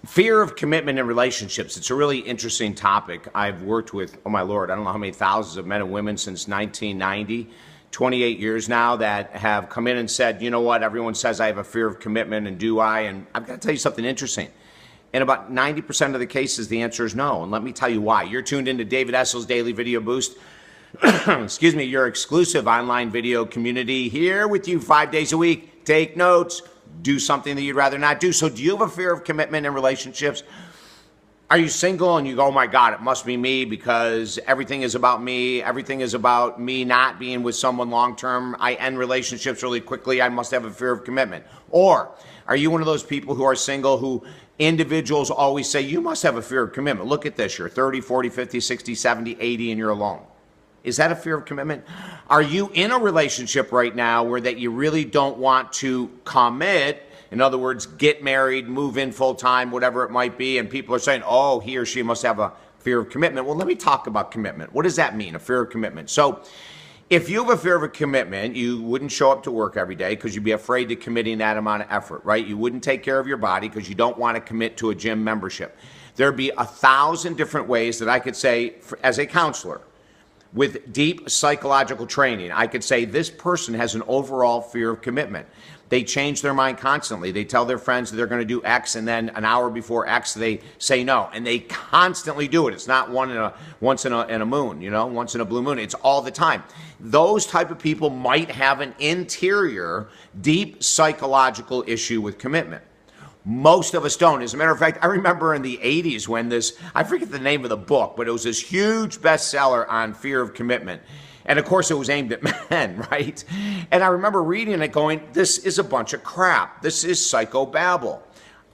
Fear of commitment in relationships. It's a really interesting topic. I've worked with, oh my Lord, I don't know how many thousands of men and women since 1990, 28 years now, that have come in and said, you know what, everyone says I have a fear of commitment, and do I? And I've got to tell you something interesting. In about 90% of the cases, the answer is no. And let me tell you why. You're tuned into David Essel's Daily Video Boost. Excuse me, your exclusive online video community, here with you 5 days a week. Take notes. Do something that you'd rather not do. So do you have a fear of commitment in relationships? Are you single and you go, oh my God, it must be me because everything is about me. Everything is about me not being with someone long term. I end relationships really quickly. I must have a fear of commitment. Or are you one of those people who are single who individuals always say, you must have a fear of commitment. Look at this. You're 30, 40, 50, 60, 70, 80, and you're alone. Is that a fear of commitment? Are you in a relationship right now where that you really don't want to commit? In other words, get married, move in full time, whatever it might be, and people are saying, oh, he or she must have a fear of commitment. Well, let me talk about commitment. What does that mean, a fear of commitment? So if you have a fear of a commitment, you wouldn't show up to work every day because you'd be afraid to committing that amount of effort, right? You wouldn't take care of your body because you don't want to commit to a gym membership. There'd be 1,000 different ways that I could say, as a counselor, with deep psychological training, I could say this person has an overall fear of commitment. They change their mind constantly. They tell their friends that they're going to do X, and then an hour before X, they say no. And they constantly do it. It's not once in a moon, once in a blue moon. It's all the time. Those type of people might have an interior, deep psychological issue with commitment. Most of us don't. As a matter of fact, I remember in the 80s when I forget the name of the book, but it was this huge bestseller on fear of commitment. And of course, it was aimed at men, right? And I remember reading it going, this is a bunch of crap. This is psychobabble.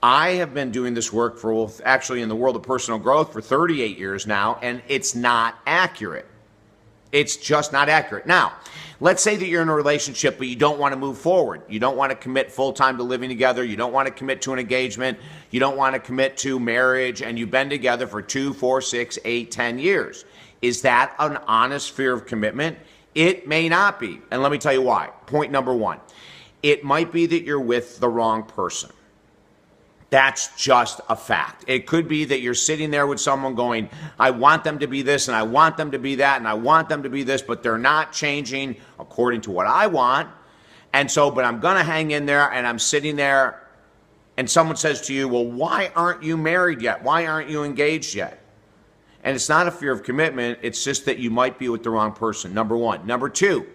I have been doing this work actually in the world of personal growth for 38 years now, and it's not accurate. It's just not accurate. Now, let's say that you're in a relationship, but you don't want to move forward. You don't want to commit full-time to living together. You don't want to commit to an engagement. You don't want to commit to marriage, and you've been together for 2, 4, 6, 8, 10 years. Is that an honest fear of commitment? It may not be. And let me tell you why. Point number one, it might be that you're with the wrong person. That's just a fact. It could be that you're sitting there with someone going, I want them to be this, and I want them to be that, and I want them to be this, but they're not changing according to what I want. And so, but I'm going to hang in there, and I'm sitting there, and someone says to you, well, why aren't you married yet? Why aren't you engaged yet? And it's not a fear of commitment. It's just that you might be with the wrong person, number one. Number two,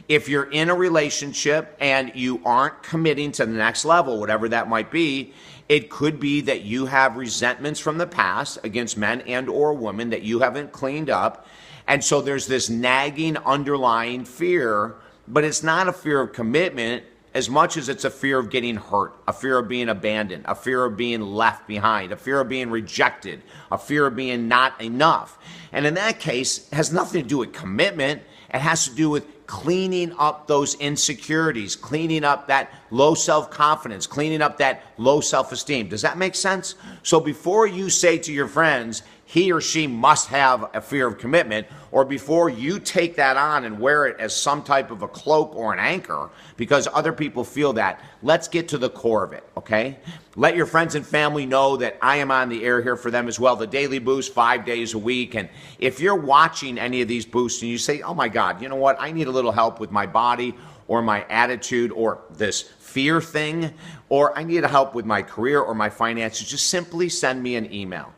if you're in a relationship and you aren't committing to the next level, whatever that might be, it could be that you have resentments from the past against men and or women that you haven't cleaned up. And so there's this nagging underlying fear, but it's not a fear of commitment as much as it's a fear of getting hurt, a fear of being abandoned, a fear of being left behind, a fear of being rejected, a fear of being not enough. And in that case, it has nothing to do with commitment. It has to do with cleaning up those insecurities, cleaning up that low self-confidence, cleaning up that low self-esteem. Does that make sense? So before you say to your friends, he or she must have a fear of commitment, or before you take that on and wear it as some type of a cloak or an anchor because other people feel that, let's get to the core of it, okay? Let your friends and family know that I am on the air here for them as well. The Daily Boost, 5 days a week. And if you're watching any of these boosts and you say, oh my God, you know what? I need a little help with my body or my attitude or this fear thing, or I need help with my career or my finances, just simply send me an email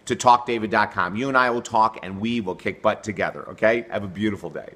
to talkdavid.com. You and I will talk and we will kick butt together, okay? Have a beautiful day.